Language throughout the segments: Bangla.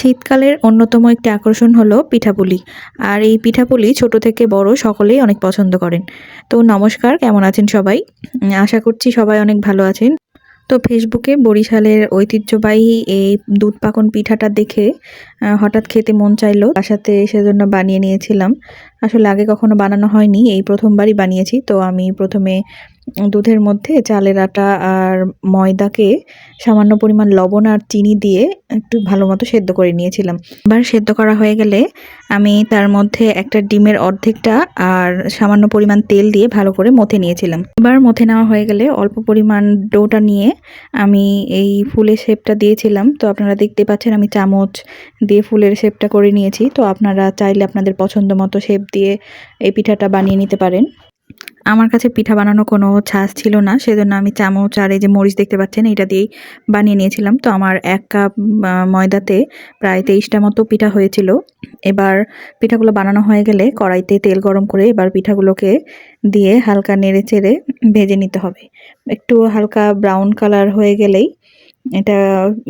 শীতকালের অন্যতম একটি আকর্ষণ হলো পিঠাপুলি। আর এই পিঠাপুলি ছোট থেকে বড় সকলেই অনেক পছন্দ করেন। তো নমস্কার, কেমন আছেন সবাই? আশা করছি সবাই অনেক ভালো আছেন। তো ফেসবুকে বরিশালের ঐতিহ্যবাহী এই দুধ পাকন পিঠাটা দেখে হঠাৎ খেতে মন চাইলো, বাসাতে সেজন্য বানিয়ে নিয়েছিলাম। আসলে আগে কখনো বানানো হয়নি, এই প্রথমবারই বানিয়েছি। তো আমি প্রথমে দুধের মধ্যে চালের আটা আর ময়দাকে সামান্য পরিমাণ লবণ আর চিনি দিয়ে একটু ভালো মতো সেদ্ধ করে নিয়েছিলাম। এবার সেদ্ধ করা হয়ে গেলে আমি তার মধ্যে একটা ডিমের অর্ধেকটা আর সামান্য পরিমাণ তেল দিয়ে ভালো করে মথে নিয়েছিলাম। এবার মথে নেওয়া হয়ে গেলে অল্প পরিমাণ ডোটা নিয়ে আমি এই ফুলের শেপটা দিয়েছিলাম। তো আপনারা দেখতে পাচ্ছেন আমি চামচ দিয়ে ফুলের শেপটা করে নিয়েছি। তো আপনারা চাইলে আপনাদের পছন্দ মতো শেপ দিয়ে এই পিঠাটা বানিয়ে নিতে পারেন। আমার কাছে পিঠা বানানো কোনো ছাঁচ ছিল না, সেজন্য আমি চামচ আর এই যে মরিচ দেখতে পাচ্ছেন এটা দিয়েই বানিয়ে নিয়েছিলাম। তো আমার 1 কাপ ময়দাতে প্রায় 23টা মতো পিঠা হয়েছিল। এবার পিঠাগুলো বানানো হয়ে গেলে কড়াইতে তেল গরম করে এবার পিঠাগুলোকে দিয়ে হালকা নেড়ে চেড়ে ভেজে নিতে হবে। একটু হালকা ব্রাউন কালার হয়ে গেলেই এটা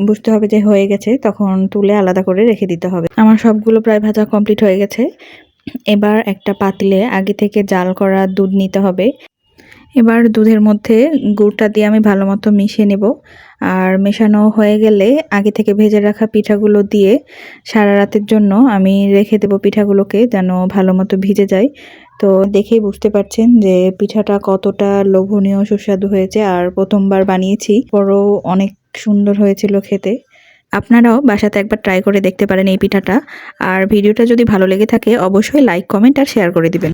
বুঝতে হবে যে হয়ে গেছে, তখন তুলে আলাদা করে রেখে দিতে হবে। আমার সবগুলো প্রায় ভাজা কমপ্লিট হয়ে গেছে। এবার একটা পাতিলে আগে থেকে জাল করা দুধ নিতে হবে। এবার দুধের মধ্যে গুড়টা দিয়ে আমি ভালো মতো মিশিয়ে নেব। আর মেশানো হয়ে গেলে আগে থেকে ভেজে রাখা পিঠাগুলো দিয়ে সারা রাতের জন্য আমি রেখে দেব পিঠাগুলোকে, যেন ভালো মতো ভিজে যায়। তো দেখেই বুঝতে পারছেন যে পিঠাটা কতটা লোভনীয় সুস্বাদু হয়েছে। আর প্রথমবার বানিয়েছি, পরও অনেক সুন্দর হয়েছিল খেতে। আপনারাও বাসাতে একবার ট্রাই করে দেখতে পারেন এই পিঠাটা। আর ভিডিওটা যদি ভালো লেগে থাকে অবশ্যই লাইক, কমেন্ট আর শেয়ার করে দিবেন।